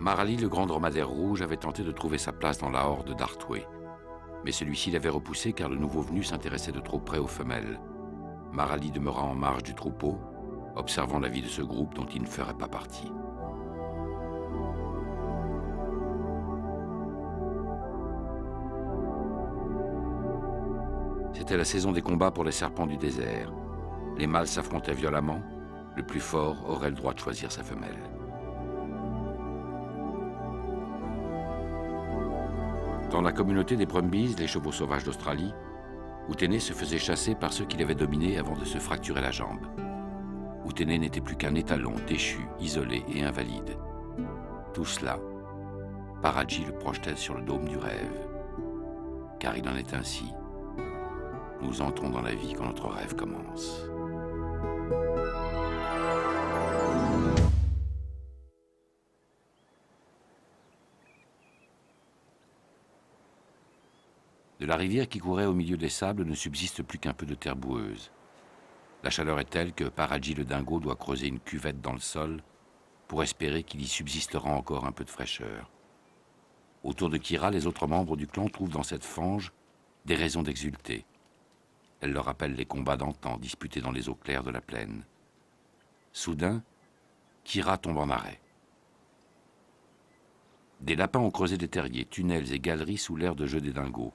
Marali, le grand dromadaire rouge, avait tenté de trouver sa place dans la horde d'Artway. Mais celui-ci l'avait repoussé car le nouveau venu s'intéressait de trop près aux femelles. Marali demeura en marge du troupeau, observant la vie de ce groupe dont il ne ferait pas partie. C'était la saison des combats pour les serpents du désert. Les mâles s'affrontaient violemment. Le plus fort aurait le droit de choisir sa femelle. Dans la communauté des Brumbies, les chevaux sauvages d'Australie, Outene se faisait chasser par ceux qui l'avaient dominé avant de se fracturer la jambe. Outene n'était plus qu'un étalon déchu, isolé et invalide. Tout cela, Paraji le projetait sur le dôme du rêve. Car il en est ainsi. Nous entrons dans la vie quand notre rêve commence. De la rivière qui courait au milieu des sables ne subsiste plus qu'un peu de terre boueuse. La chaleur est telle que Paraji le dingo doit creuser une cuvette dans le sol pour espérer qu'il y subsistera encore un peu de fraîcheur. Autour de Kira, les autres membres du clan trouvent dans cette fange des raisons d'exulter. Elle leur rappelle les combats d'antan disputés dans les eaux claires de la plaine. Soudain, Kira tombe en arrêt. Des lapins ont creusé des terriers, tunnels et galeries sous l'aire de jeu des dingos.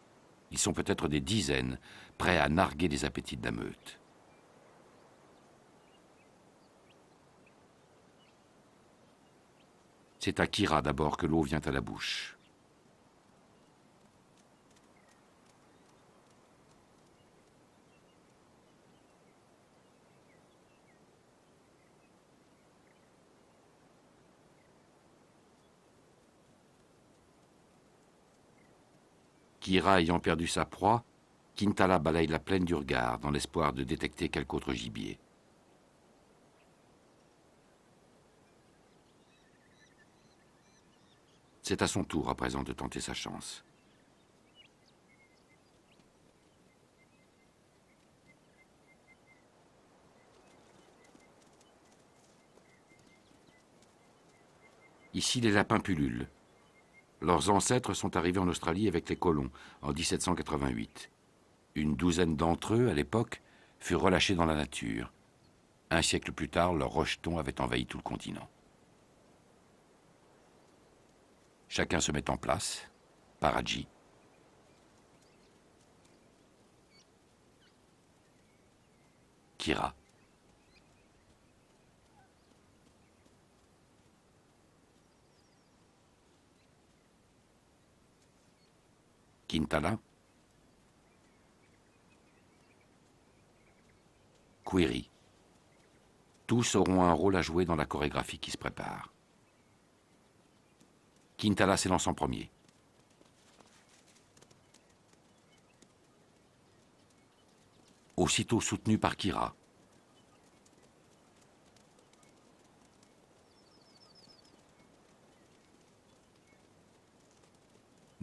Ils sont peut-être des dizaines, prêts à narguer les appétits de la meute. C'est à Kira d'abord que l'eau vient à la bouche. Kira ayant perdu sa proie, Kintala balaye la plaine du regard dans l'espoir de détecter quelque autre gibier. C'est à son tour à présent de tenter sa chance. Ici, les lapins pullulent. Leurs ancêtres sont arrivés en Australie avec les colons en 1788. Une douzaine d'entre eux, à l'époque, furent relâchés dans la nature. Un siècle plus tard, leurs rejetons avaient envahi tout le continent. Chacun se met en place. Paraji. Kira. Kintala. Query. Tous auront un rôle à jouer dans la chorégraphie qui se prépare. Kintala s'élance en premier. Aussitôt soutenu par Kira.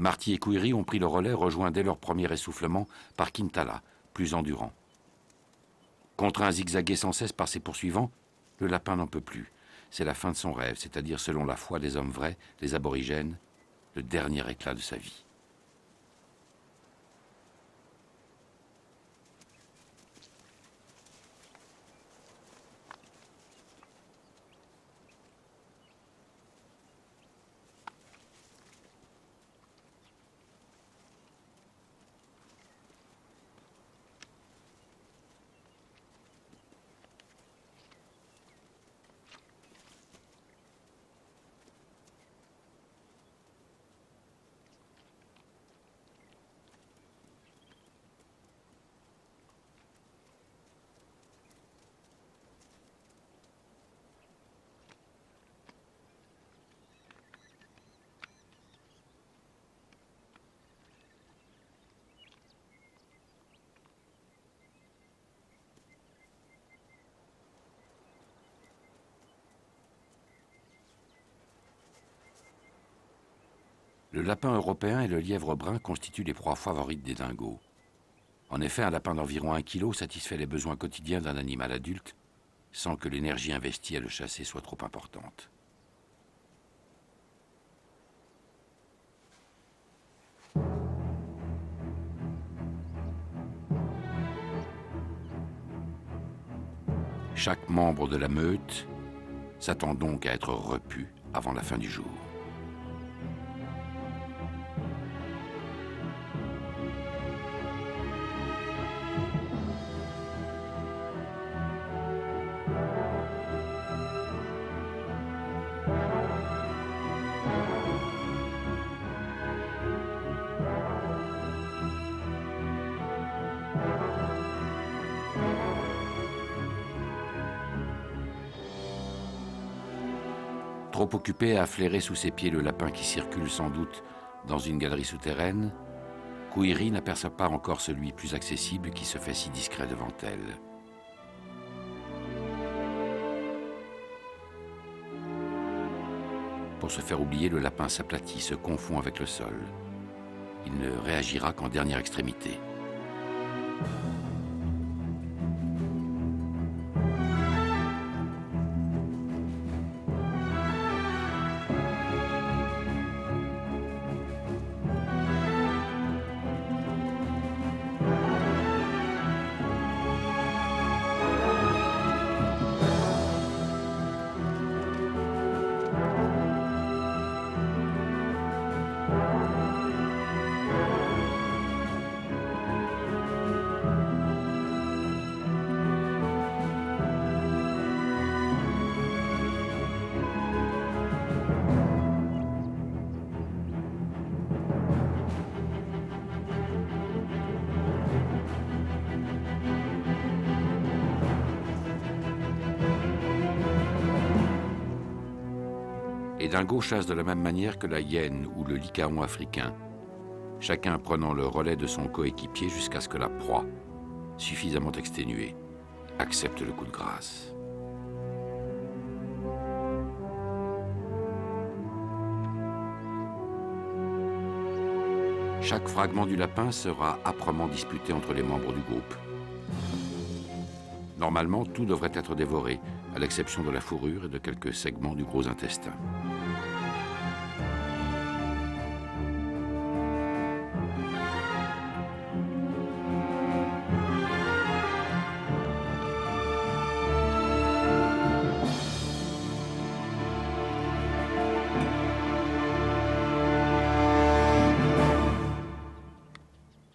Marty et Query ont pris le relais, rejoints dès leur premier essoufflement par Kintala, plus endurant. Contraint à zigzaguer sans cesse par ses poursuivants, le lapin n'en peut plus. C'est la fin de son rêve, c'est-à-dire, selon la foi des hommes vrais, les aborigènes, le dernier éclat de sa vie. Le lapin européen et le lièvre brun constituent les proies favorites des dingos. En effet, un lapin d'environ 1 kg satisfait les besoins quotidiens d'un animal adulte sans que l'énergie investie à le chasser soit trop importante. Chaque membre de la meute s'attend donc à être repu avant la fin du jour. Trop occupé à flairer sous ses pieds le lapin qui circule sans doute dans une galerie souterraine, Query n'aperçoit pas encore celui plus accessible qui se fait si discret devant elle. Pour se faire oublier, le lapin s'aplatit, se confond avec le sol. Il ne réagira qu'en dernière extrémité. Les dingos chassent de la même manière que la hyène ou le lycaon africain, chacun prenant le relais de son coéquipier jusqu'à ce que la proie, suffisamment exténuée, accepte le coup de grâce. Chaque fragment du lapin sera âprement disputé entre les membres du groupe. Normalement, tout devrait être dévoré, à l'exception de la fourrure et de quelques segments du gros intestin.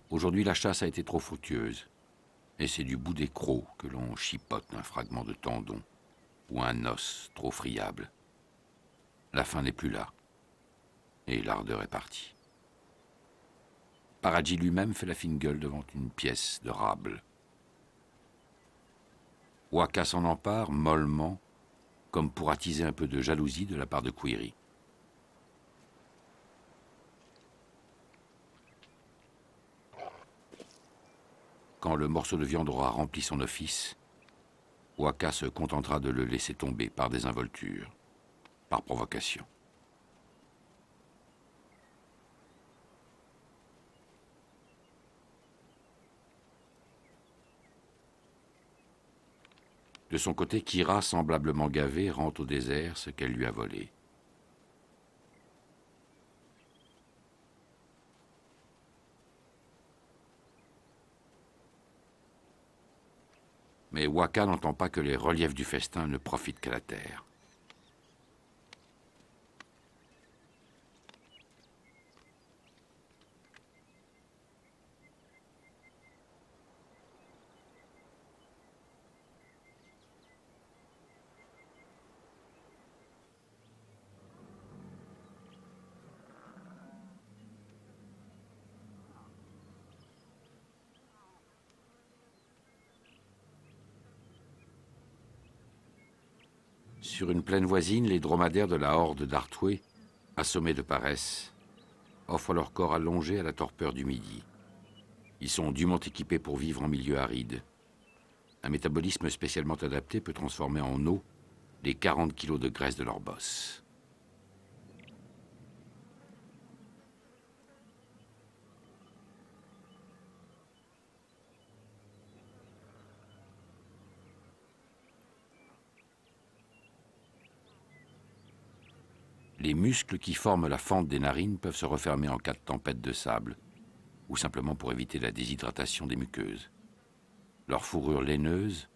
Aujourd'hui, la chasse a été trop fructueuse, et c'est du bout des crocs que l'on chipote un fragment de tendon ou un os trop friable. La faim n'est plus là, et l'ardeur est partie. Paradji lui-même fait la fine gueule devant une pièce de rable. Waka s'en empare mollement, comme pour attiser un peu de jalousie de la part de Query. Quand le morceau de viande aura rempli son office, Waka se contentera de le laisser tomber par désinvolture, par provocation. De son côté, Kira, semblablement gavée, rend au désert ce qu'elle lui a volé. Mais Waka n'entend pas que les reliefs du festin ne profitent qu'à la terre. Sur une plaine voisine, les dromadaires de la horde d'Artway, assommés de paresse, offrent leur corps allongé à la torpeur du midi. Ils sont dûment équipés pour vivre en milieu aride. Un métabolisme spécialement adapté peut transformer en eau les 40 kilos de graisse de leur bosse. Les muscles qui forment la fente des narines peuvent se refermer en cas de tempête de sable, ou simplement pour éviter la déshydratation des muqueuses. Leur fourrure laineuse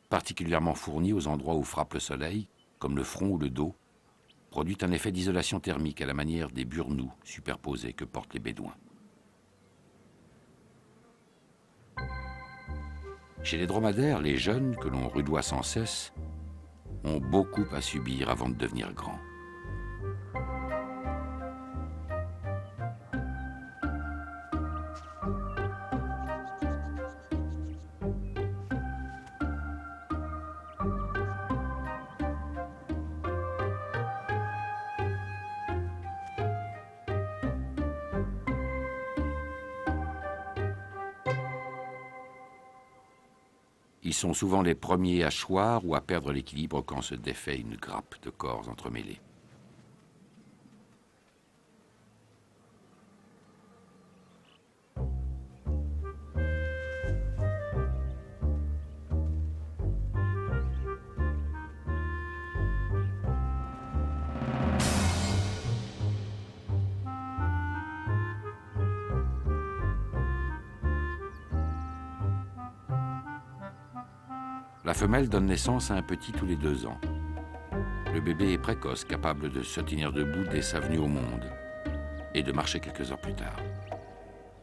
particulièrement fournie aux endroits où frappe le soleil, comme le front ou le dos, produit un effet d'isolation thermique à la manière des burnous superposés que portent les bédouins. Chez les dromadaires, les jeunes, que l'on rudoie sans cesse, ont beaucoup à subir avant de devenir grands. Ils sont souvent les premiers à choir ou à perdre l'équilibre quand se défait une grappe de corps entremêlés. La femelle donne naissance à un petit tous les 2 ans. Le bébé est précoce, capable de se tenir debout dès sa venue au monde et de marcher quelques heures plus tard.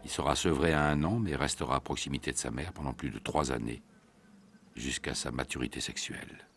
Il sera sevré à 1 an, mais restera à proximité de sa mère pendant plus de 3 années, jusqu'à sa maturité sexuelle.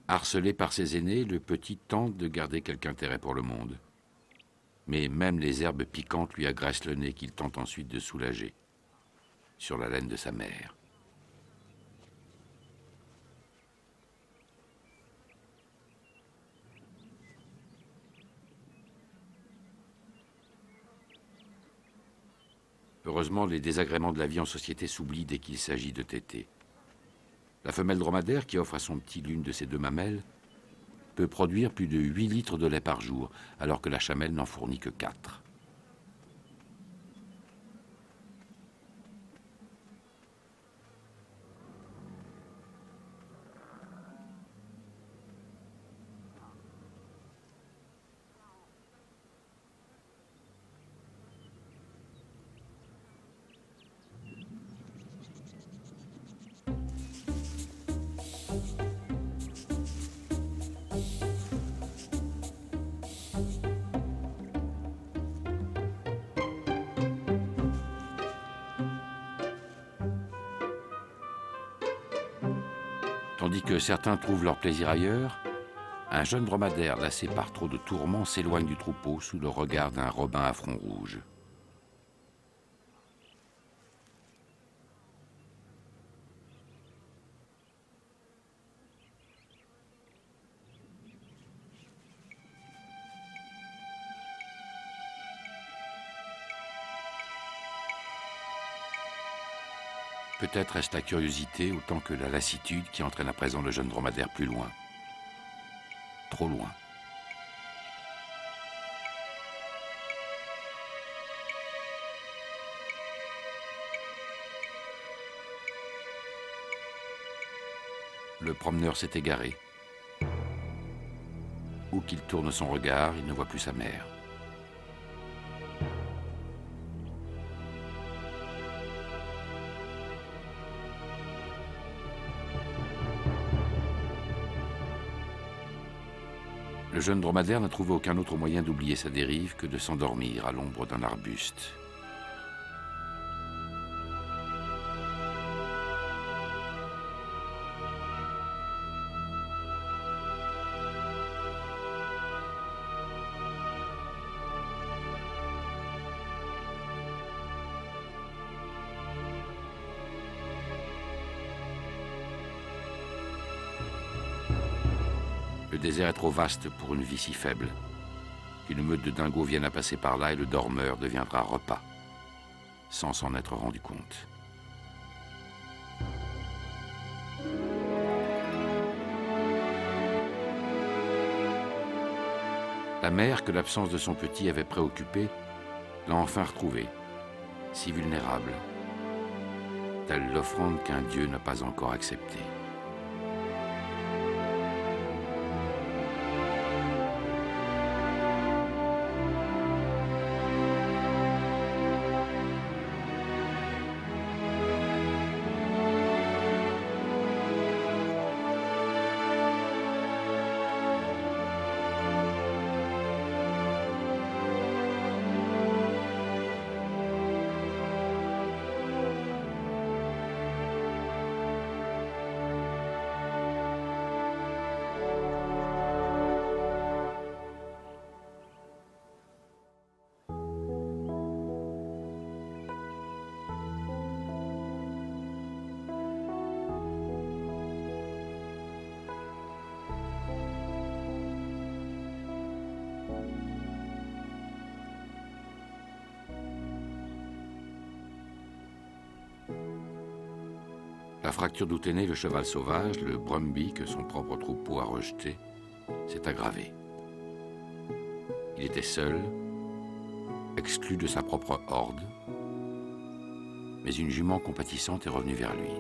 Harcelé par ses aînés, le petit tente de garder quelque intérêt pour le monde. Mais même les herbes piquantes lui agressent le nez qu'il tente ensuite de soulager, sur la laine de sa mère. Heureusement, les désagréments de la vie en société s'oublient dès qu'il s'agit de téter. La femelle dromadaire, qui offre à son petit l'une de ses 2 mamelles, peut produire plus de 8 litres de lait par jour, alors que la chamelle n'en fournit que 4. Tandis que certains trouvent leur plaisir ailleurs, un jeune dromadaire lassé par trop de tourments s'éloigne du troupeau sous le regard d'un robin à front rouge. Peut-être est-ce la curiosité autant que la lassitude qui entraîne à présent le jeune dromadaire plus loin. Trop loin. Le promeneur s'est égaré. Où qu'il tourne son regard, il ne voit plus sa mère. Le jeune dromadaire n'a trouvé aucun autre moyen d'oublier sa dérive que de s'endormir à l'ombre d'un arbuste. Le désert est trop vaste pour une vie si faible. Qu'une meute de dingos vienne à passer par là et le dormeur deviendra repas, sans s'en être rendu compte. La mère, que l'absence de son petit avait préoccupée, l'a enfin retrouvé, si vulnérable, telle l'offrande qu'un Dieu n'a pas encore acceptée. La fracture d'où est né le cheval sauvage, le Brumby que son propre troupeau a rejeté, s'est aggravée. Il était seul, exclu de sa propre horde, mais une jument compatissante est revenue vers lui.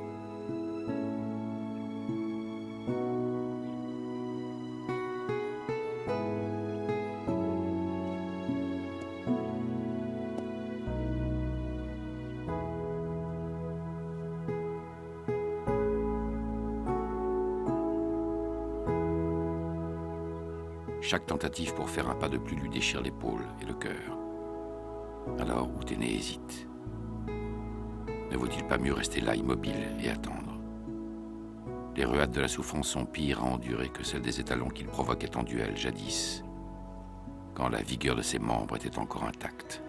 Chaque tentative pour faire un pas de plus lui déchire l'épaule et le cœur. Alors Uténé hésite. Ne vaut-il pas mieux rester là immobile et attendre? Les ruades de la souffrance sont pires à endurer que celles des étalons qu'il provoquait en duel jadis, quand la vigueur de ses membres était encore intacte.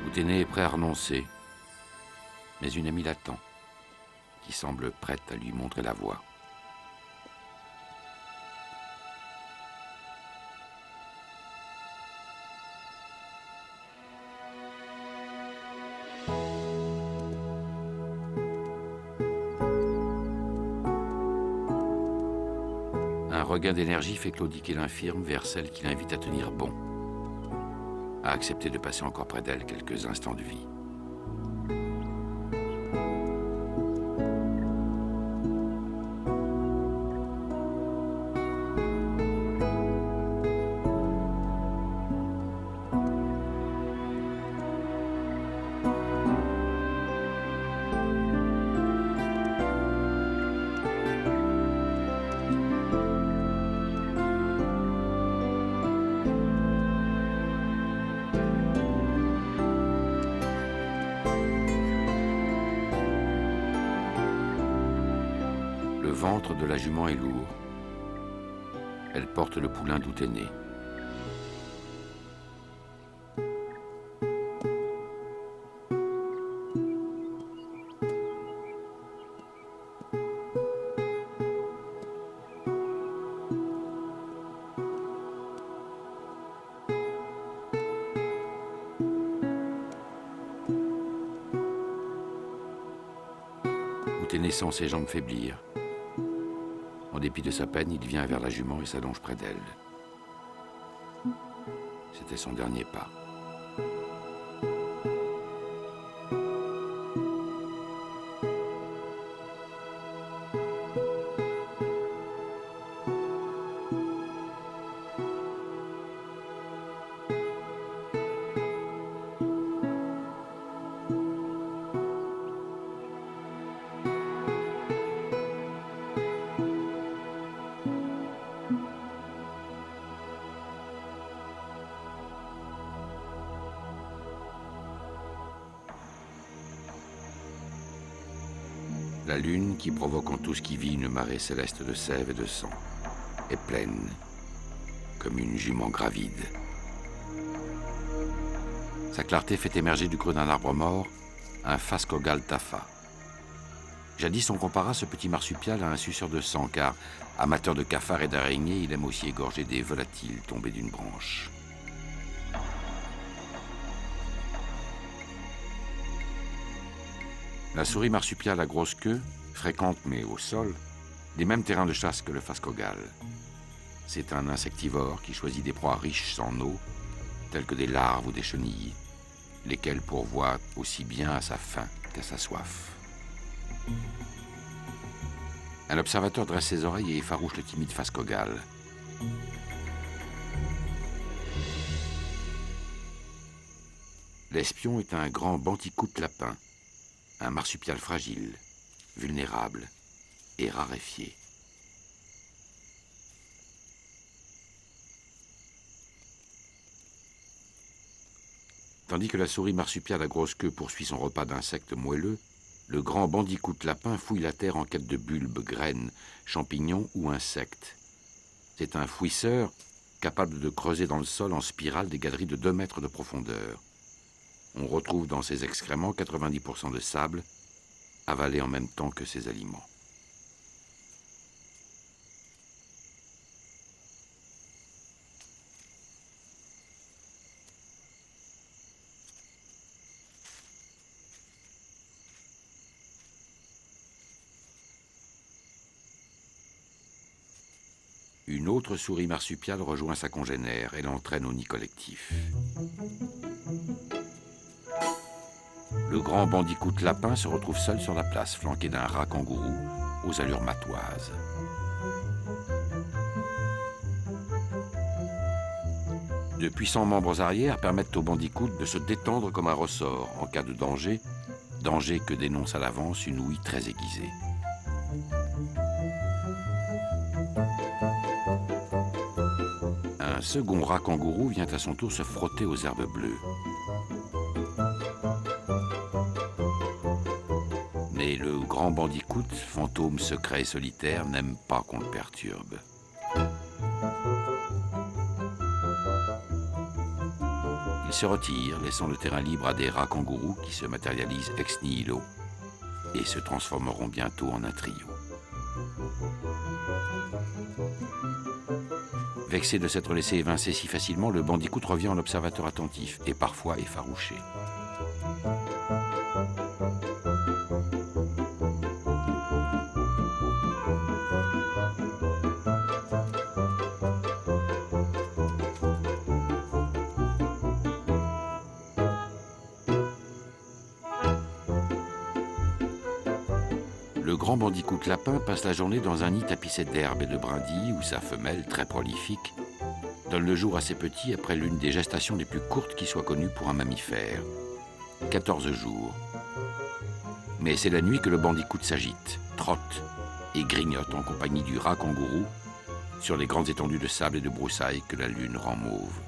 Uténé est prêt à renoncer, mais une amie l'attend, qui semble prête à lui montrer la voie. Un regain d'énergie fait claudiquer l'infirme vers celle qui l'invite à tenir bon, à accepter de passer encore près d'elle quelques instants de vie. Le ventre de la jument est lourd. Elle porte le poulain d'Uténé. Uténé sent ses jambes faiblir. En dépit de sa peine, il vient vers la jument et s'allonge près d'elle. C'était son dernier pas. La lune, qui provoque en tout ce qui vit une marée céleste de sève et de sang, est pleine, comme une jument gravide. Sa clarté fait émerger du creux d'un arbre mort un Phascogal tafa. Jadis, on compara ce petit marsupial à un suceur de sang, car, amateur de cafards et d'araignées, il aime aussi égorger des volatiles tombés d'une branche. La souris marsupiale à grosse queue fréquente, mais au sol, les mêmes terrains de chasse que le Phascogal. C'est un insectivore qui choisit des proies riches en eau, telles que des larves ou des chenilles, lesquelles pourvoient aussi bien à sa faim qu'à sa soif. Un observateur dresse ses oreilles et effarouche le timide Phascogal. L'espion est un grand bandicoot lapin, un marsupial fragile, vulnérable et raréfié. Tandis que la souris marsupiale à grosse queue poursuit son repas d'insectes moelleux, le grand bandicoot lapin fouille la terre en quête de bulbes, graines, champignons ou insectes. C'est un fouisseur capable de creuser dans le sol en spirale des galeries de 2 mètres de profondeur. On retrouve dans ses excréments 90% de sable, avalé en même temps que ses aliments. Une autre souris marsupiale rejoint sa congénère et l'entraîne au nid collectif. Le grand bandicoot lapin se retrouve seul sur la place, flanqué d'un rat kangourou aux allures matoises. De puissants membres arrière permettent au bandicoot de se détendre comme un ressort en cas de danger, danger que dénonce à l'avance une ouïe très aiguisée. Un second rat kangourou vient à son tour se frotter aux herbes bleues. Mais le grand bandicoot, fantôme secret et solitaire, n'aime pas qu'on le perturbe. Il se retire, laissant le terrain libre à des rats kangourous qui se matérialisent ex nihilo et se transformeront bientôt en un trio. Vexé de s'être laissé évincer si facilement, le bandicoot revient en observateur attentif et parfois effarouché. Le grand bandicoot lapin passe la journée dans un nid tapissé d'herbes et de brindilles où sa femelle, très prolifique, donne le jour à ses petits après l'une des gestations les plus courtes qui soit connue pour un mammifère. 14 jours. Mais c'est la nuit que le bandicoot s'agite, trotte et grignote en compagnie du rat kangourou sur les grandes étendues de sable et de broussailles que la lune rend mauve.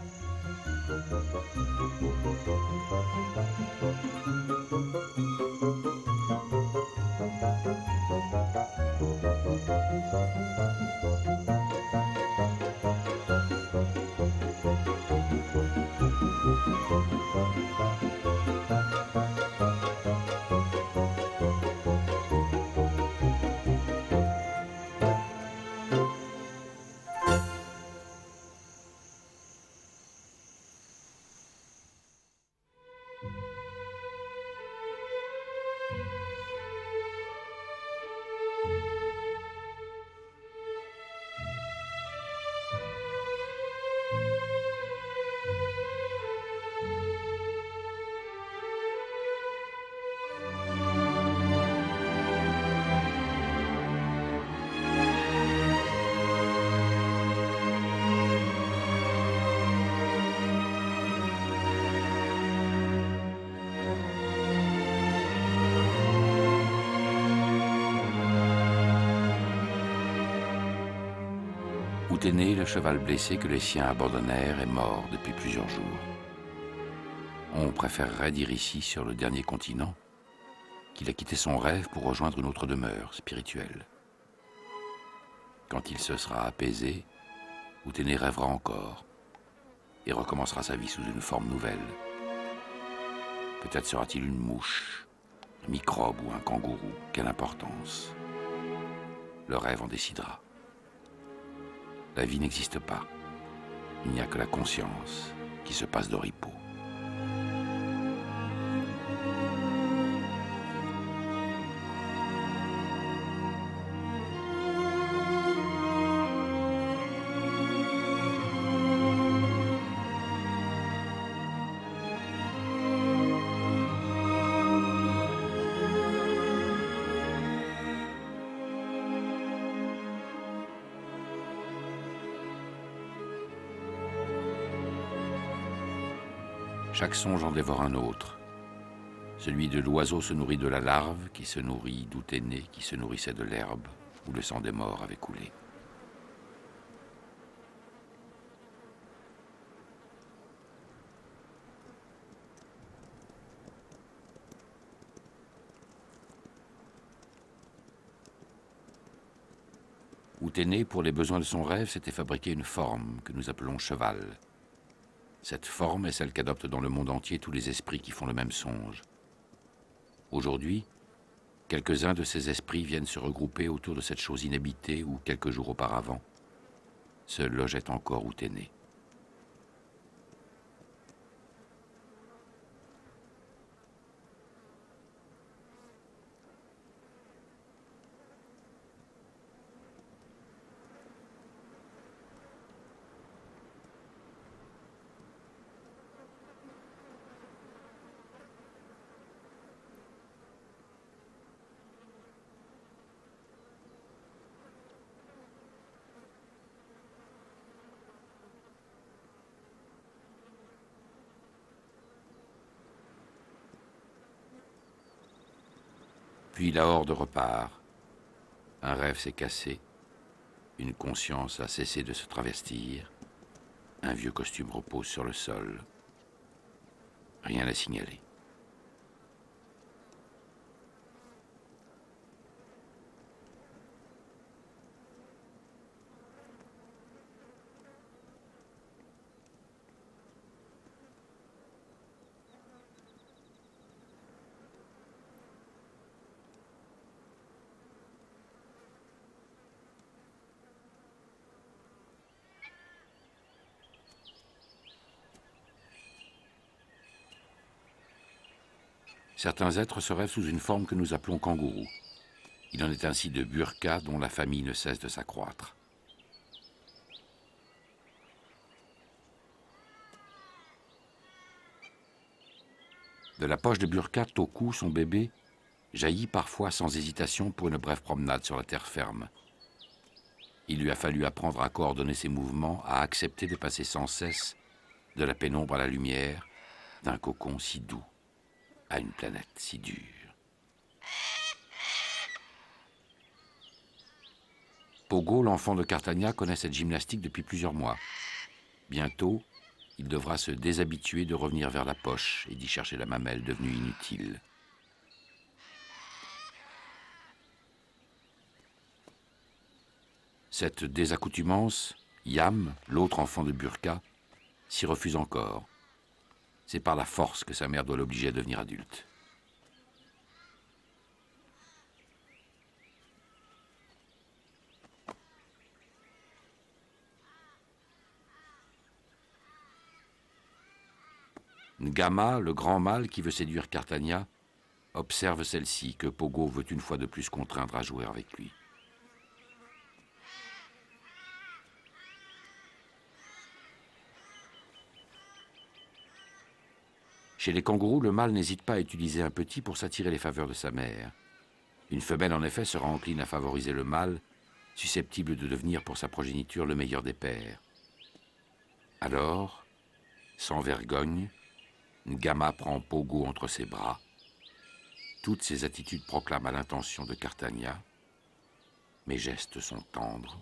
Outéné, le cheval blessé que les siens abandonnèrent, est mort depuis plusieurs jours. On préférerait dire ici sur le dernier continent qu'il a quitté son rêve pour rejoindre une autre demeure spirituelle. Quand il se sera apaisé, Uténé rêvera encore et recommencera sa vie sous une forme nouvelle. Peut-être sera-t-il une mouche, un microbe ou un kangourou, quelle importance. Le rêve en décidera. La vie n'existe pas. Il n'y a que la conscience qui se passe d'oripeau. Chaque songe en dévore un autre. Celui de l'oiseau se nourrit de la larve, qui se nourrit d'Uténé, qui se nourrissait de l'herbe, où le sang des morts avait coulé. Uténé, pour les besoins de son rêve, s'était fabriqué une forme que nous appelons cheval. Cette forme est celle qu'adoptent dans le monde entier tous les esprits qui font le même songe. Aujourd'hui, quelques-uns de ces esprits viennent se regrouper autour de cette chose inhabitée où, quelques jours auparavant, se logeait encore Uténé. Puis la horde repart. Un rêve s'est cassé, une conscience a cessé de se travestir, un vieux costume repose sur le sol. Rien à signaler. Certains êtres se rêvent sous une forme que nous appelons kangourou. Il en est ainsi de Burka dont la famille ne cesse de s'accroître. De la poche de Burka, Toku, son bébé, jaillit parfois sans hésitation pour une brève promenade sur la terre ferme. Il lui a fallu apprendre à coordonner ses mouvements, à accepter de passer sans cesse de la pénombre à la lumière, d'un cocon si doux à une planète si dure. Pogo, l'enfant de Cartagna, connaît cette gymnastique depuis plusieurs mois. Bientôt, il devra se déshabituer de revenir vers la poche et d'y chercher la mamelle devenue inutile. Cette désaccoutumance, Yam, l'autre enfant de Burka, s'y refuse encore. C'est par la force que sa mère doit l'obliger à devenir adulte. Ngama, le grand mâle qui veut séduire Cartagna, observe celle-ci que Pogo veut une fois de plus contraindre à jouer avec lui. Chez les kangourous, le mâle n'hésite pas à utiliser un petit pour s'attirer les faveurs de sa mère. Une femelle, en effet, sera encline à favoriser le mâle, susceptible de devenir pour sa progéniture le meilleur des pères. Alors, sans vergogne, Ngama prend Pogo entre ses bras. Toutes ses attitudes proclament à l'intention de Cartagna. Mes gestes sont tendres.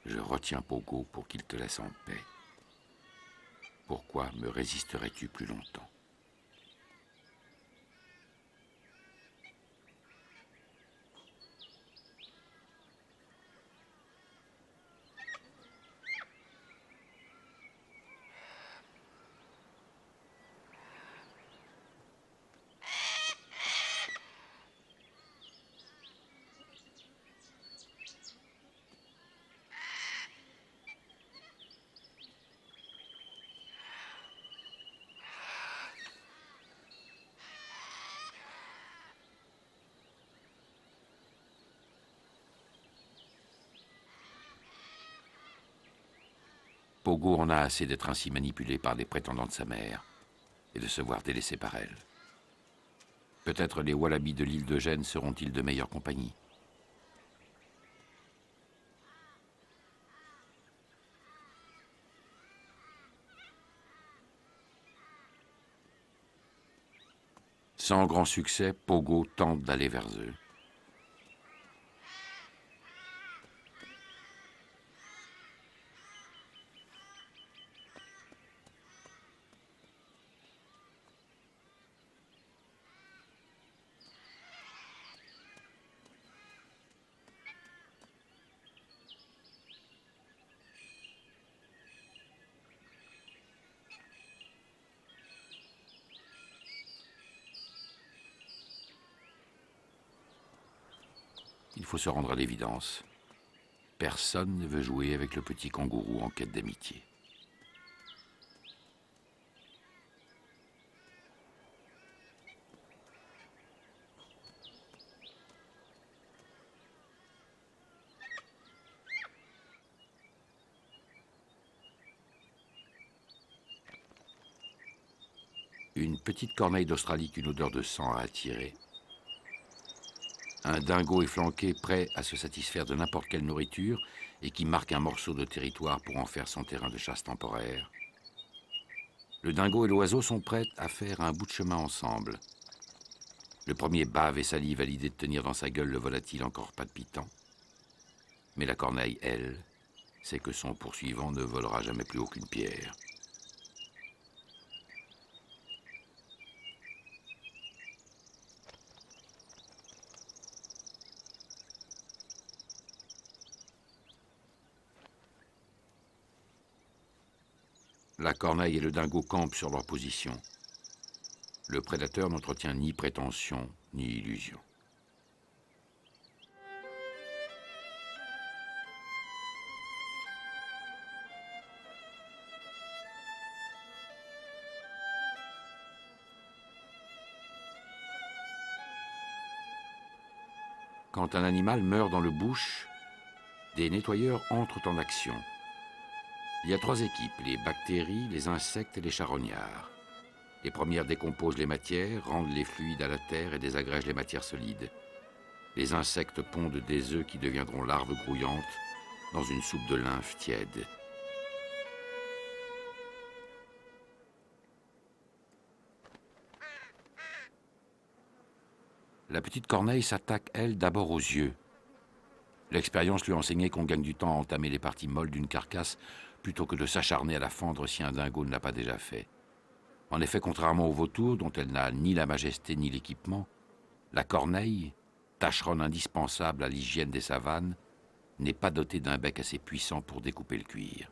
Je retiens Pogo pour qu'il te laisse en paix. Pourquoi me résisterais-tu plus longtemps ? Pogo en a assez d'être ainsi manipulé par les prétendants de sa mère et de se voir délaissé par elle. Peut-être les wallabies de l'île de Gênes seront-ils de meilleure compagnie. Sans grand succès, Pogo tente d'aller vers eux. Il faut se rendre à l'évidence. Personne ne veut jouer avec le petit kangourou en quête d'amitié. Une petite corneille d'Australie qu'une odeur de sang a attirée. Un dingo efflanqué prêt à se satisfaire de n'importe quelle nourriture et qui marque un morceau de territoire pour en faire son terrain de chasse temporaire. Le dingo et l'oiseau sont prêts à faire un bout de chemin ensemble. Le premier bave et salive à l'idée de tenir dans sa gueule le volatile encore palpitant. Mais la corneille, elle, sait que son poursuivant ne volera jamais plus aucune pierre. La corneille et le dingo campent sur leur position. Le prédateur n'entretient ni prétention ni illusion. Quand un animal meurt dans le bush, des nettoyeurs entrent en action. Il y a 3 équipes, les bactéries, les insectes et les charognards. Les premières décomposent les matières, rendent les fluides à la terre et désagrègent les matières solides. Les insectes pondent des œufs qui deviendront larves grouillantes dans une soupe de lymphe tiède. La petite corneille s'attaque, elle, d'abord aux yeux. L'expérience lui a enseigné qu'on gagne du temps à entamer les parties molles d'une carcasse plutôt que de s'acharner à la fendre si un dingo ne l'a pas déjà fait. En effet, contrairement au vautour, dont elle n'a ni la majesté ni l'équipement, la corneille, tâcheronne indispensable à l'hygiène des savanes, n'est pas dotée d'un bec assez puissant pour découper le cuir.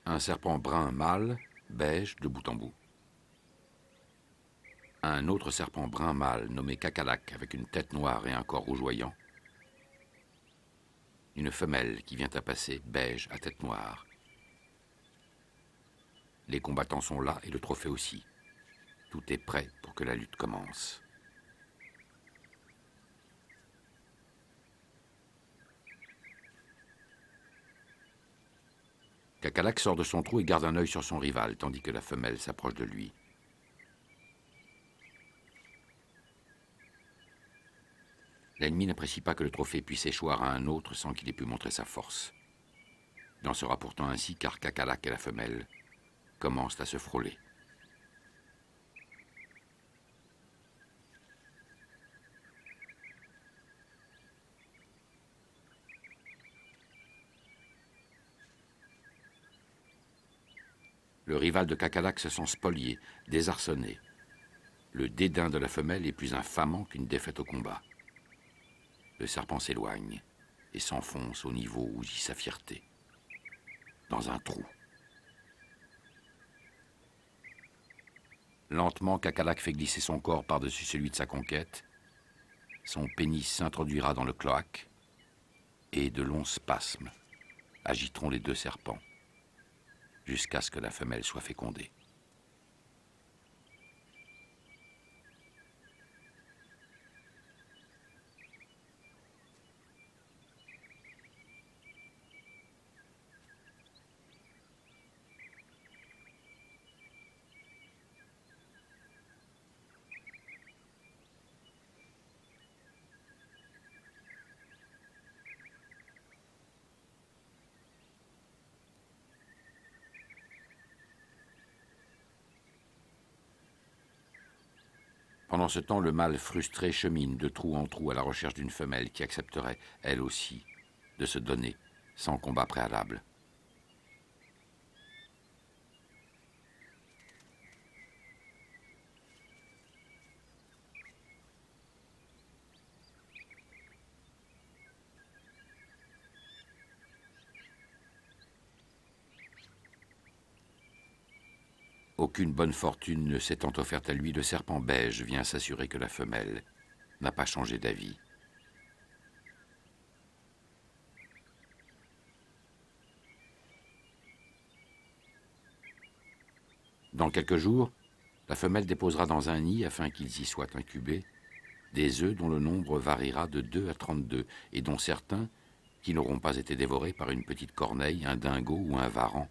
Un serpent brun mâle, beige de bout en bout. Un autre serpent brun mâle nommé Cacalac avec une tête noire et un corps rougeoyant. Une femelle qui vient à passer, beige à tête noire. Les combattants sont là et le trophée aussi. Tout est prêt pour que la lutte commence. Cacalac sort de son trou et garde un œil sur son rival, tandis que la femelle s'approche de lui. L'ennemi n'apprécie pas que le trophée puisse échoir à un autre sans qu'il ait pu montrer sa force. Il en sera pourtant ainsi car Cacallac et la femelle commencent à se frôler. Le rival de Cacallac se sent spolié, désarçonné. Le dédain de la femelle est plus infamant qu'une défaite au combat. Le serpent s'éloigne et s'enfonce au niveau où gît sa fierté, dans un trou. Lentement, Cacallac fait glisser son corps par-dessus celui de sa conquête. Son pénis s'introduira dans le cloaque et de longs spasmes agiteront les deux serpents jusqu'à ce que la femelle soit fécondée. Pendant ce temps, le mâle frustré chemine de trou en trou à la recherche d'une femelle qui accepterait, elle aussi, de se donner sans combat préalable. Aucune bonne fortune ne s'étant offerte à lui, le serpent beige vient s'assurer que la femelle n'a pas changé d'avis. Dans quelques jours, la femelle déposera dans un nid, afin qu'ils y soient incubés, des œufs dont le nombre variera de 2 à 32, et dont certains, qui n'auront pas été dévorés par une petite corneille, un dingo ou un varan,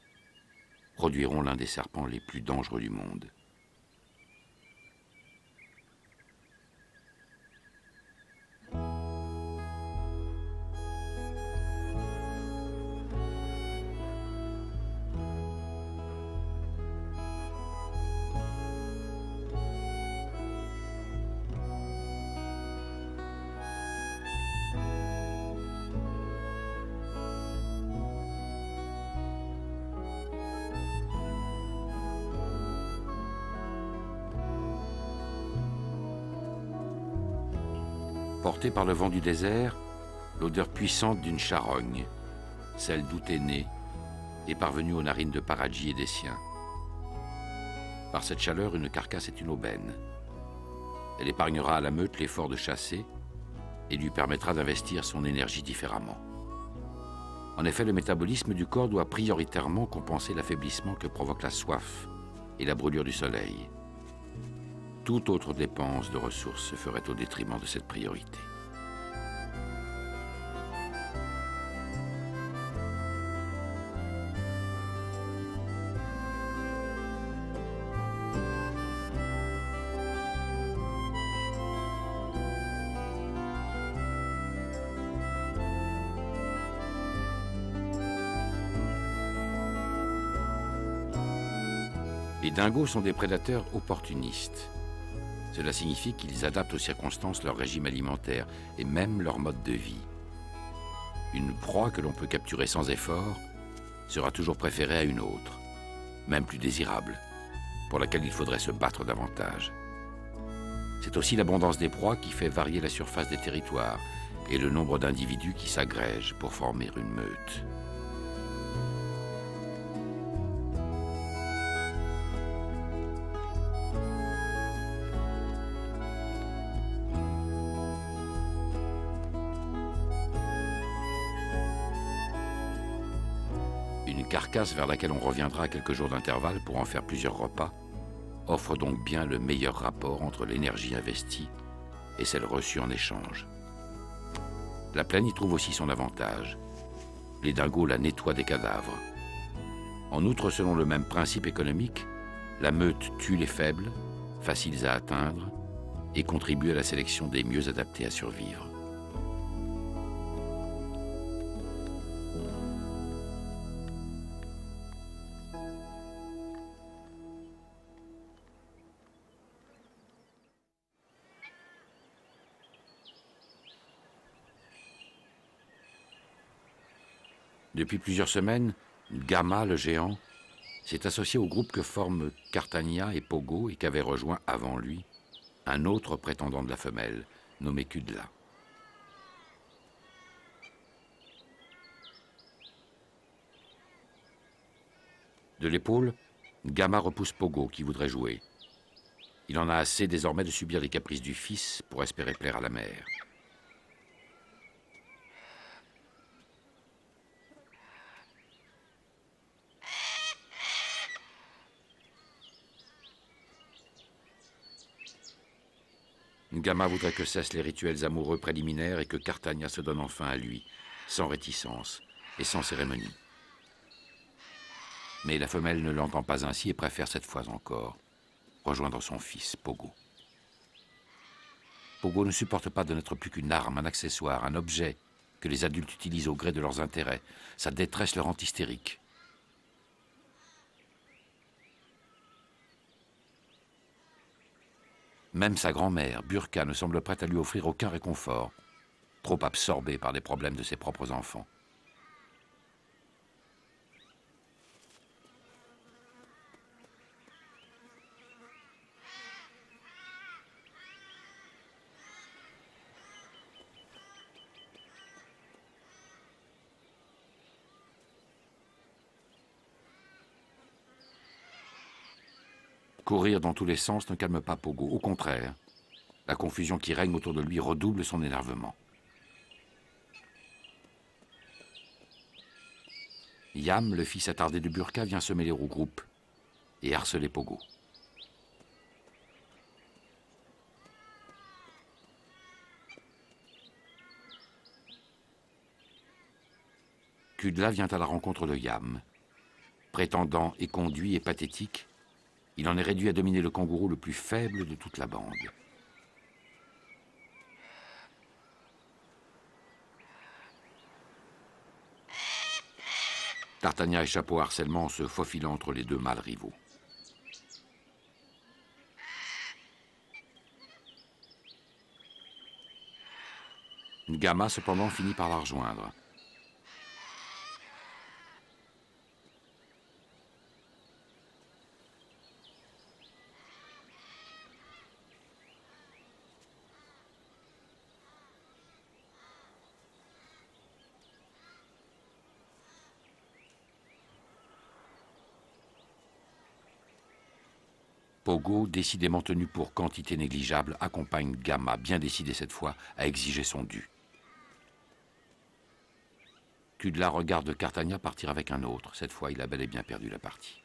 produiront l'un des serpents les plus dangereux du monde. Portée par le vent du désert, l'odeur puissante d'une charogne, celle d'où est né, est parvenue aux narines de Paradji et des siens. Par cette chaleur, une carcasse est une aubaine. Elle épargnera à la meute l'effort de chasser et lui permettra d'investir son énergie différemment. En effet, le métabolisme du corps doit prioritairement compenser l'affaiblissement que provoque la soif et la brûlure du soleil. Toute autre dépense de ressources se ferait au détriment de cette priorité. Les dingos sont des prédateurs opportunistes. Cela signifie qu'ils adaptent aux circonstances leur régime alimentaire et même leur mode de vie. Une proie que l'on peut capturer sans effort sera toujours préférée à une autre, même plus désirable, pour laquelle il faudrait se battre davantage. C'est aussi l'abondance des proies qui fait varier la surface des territoires et le nombre d'individus qui s'agrègent pour former une meute. Une carcasse vers laquelle on reviendra à quelques jours d'intervalle pour en faire plusieurs repas offre donc bien le meilleur rapport entre l'énergie investie et celle reçue en échange. La plaine y trouve aussi son avantage. Les dingos la nettoient des cadavres. En outre, selon le même principe économique, la meute tue les faibles, faciles à atteindre, et contribue à la sélection des mieux adaptés à survivre. Depuis plusieurs semaines, Gamma, le géant, s'est associé au groupe que forment Cartagna et Pogo et qu'avait rejoint avant lui un autre prétendant de la femelle, nommé Kudla. De l'épaule, Gamma repousse Pogo qui voudrait jouer. Il en a assez désormais de subir les caprices du fils pour espérer plaire à la mère. Gamma voudrait que cessent les rituels amoureux préliminaires et que Cartagna se donne enfin à lui, sans réticence et sans cérémonie. Mais la femelle ne l'entend pas ainsi et préfère cette fois encore rejoindre son fils, Pogo. Pogo ne supporte pas de n'être plus qu'une arme, un accessoire, un objet que les adultes utilisent au gré de leurs intérêts. Sa détresse le rend hystérique. Même sa grand-mère, Burka, ne semble prête à lui offrir aucun réconfort, trop absorbée par les problèmes de ses propres enfants. Courir dans tous les sens ne calme pas Pogo. Au contraire, la confusion qui règne autour de lui redouble son énervement. Yam, le fils attardé de Burka, vient se mêler au groupe et harceler Pogo. Kudla vient à la rencontre de Yam. Prétendant éconduit et pathétique, il en est réduit à dominer le kangourou le plus faible de toute la bande. Cartagna échappe au harcèlement en se faufilant entre les deux mâles rivaux. Gamma, cependant, finit par la rejoindre. Pogo, décidément tenu pour quantité négligeable, accompagne Gamma, bien décidé cette fois, à exiger son dû. Kudla regarde Cartagna partir avec un autre. Cette fois, il a bel et bien perdu la partie.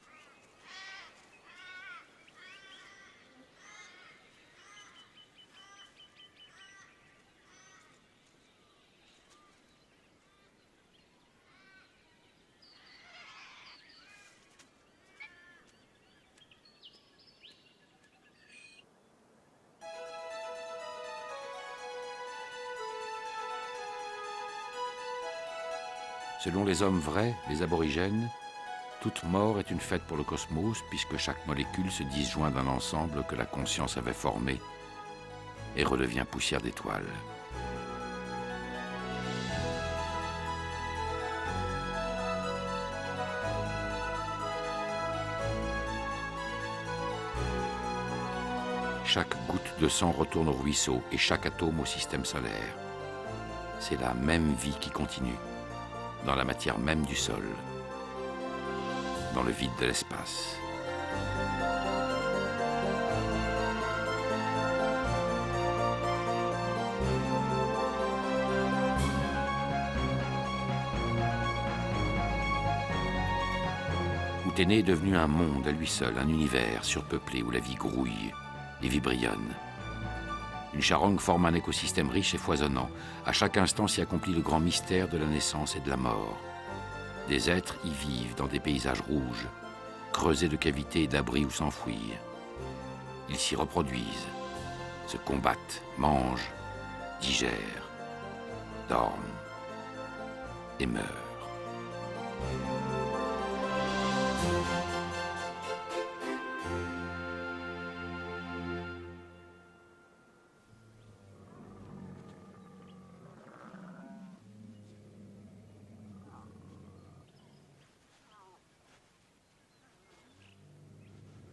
Selon les hommes vrais, les aborigènes, toute mort est une fête pour le cosmos, puisque chaque molécule se disjoint d'un ensemble que la conscience avait formé et redevient poussière d'étoiles. Chaque goutte de sang retourne au ruisseau et chaque atome au système solaire. C'est la même vie qui continue, dans la matière même du sol, dans le vide de l'espace. Uténé est devenu un monde à lui seul, un univers surpeuplé où la vie grouille et vibrionne. Une charogne forme un écosystème riche et foisonnant. À chaque instant s'y accomplit le grand mystère de la naissance et de la mort. Des êtres y vivent dans des paysages rouges, creusés de cavités et d'abris où s'enfouir. Ils s'y reproduisent, se combattent, mangent, digèrent, dorment et meurent.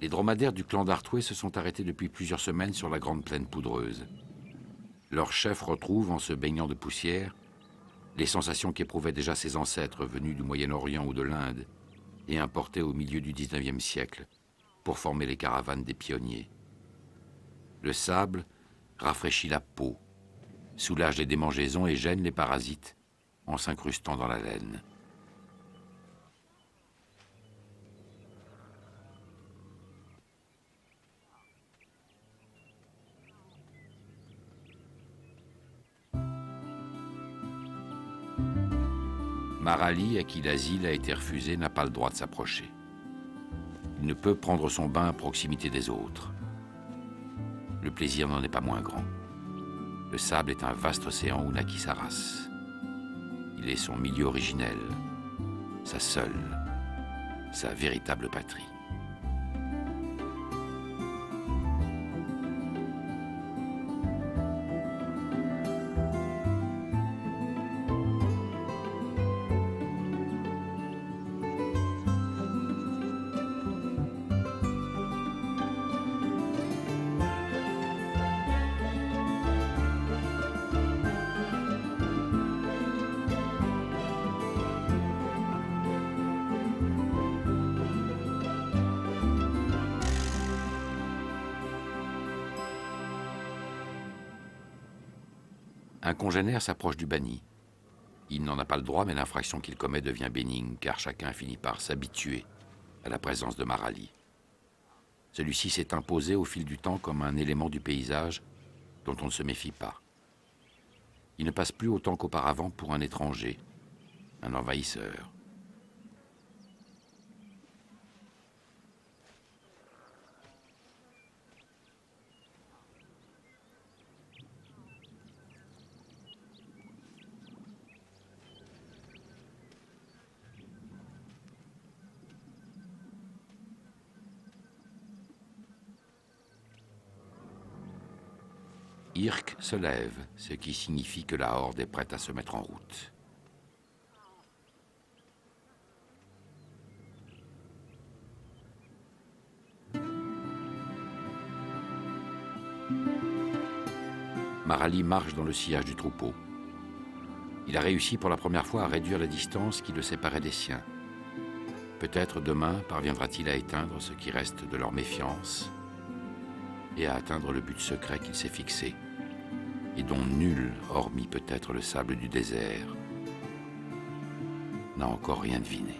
Les dromadaires du clan d'Artoué se sont arrêtés depuis plusieurs semaines sur la grande plaine poudreuse. Leur chef retrouve, en se baignant de poussière, les sensations qu'éprouvaient déjà ses ancêtres venus du Moyen-Orient ou de l'Inde et importés au milieu du XIXe siècle pour former les caravanes des pionniers. Le sable rafraîchit la peau, soulage les démangeaisons et gêne les parasites en s'incrustant dans la laine. Marali, à qui l'asile a été refusé, n'a pas le droit de s'approcher. Il ne peut prendre son bain à proximité des autres. Le plaisir n'en est pas moins grand. Le sable est un vaste océan où naquit sa race. Il est son milieu originel, sa seule, sa véritable patrie. Un congénère s'approche du banni. Il n'en a pas le droit, mais l'infraction qu'il commet devient bénigne, car chacun finit par s'habituer à la présence de Marali. Celui-ci s'est imposé au fil du temps comme un élément du paysage dont on ne se méfie pas. Il ne passe plus autant qu'auparavant pour un étranger, un envahisseur. Irk se lève, ce qui signifie que la horde est prête à se mettre en route. Marali marche dans le sillage du troupeau. Il a réussi pour la première fois à réduire la distance qui le séparait des siens. Peut-être demain parviendra-t-il à éteindre ce qui reste de leur méfiance et à atteindre le but secret qu'il s'est fixé, et dont nul, hormis peut-être le sable du désert, n'a encore rien deviné.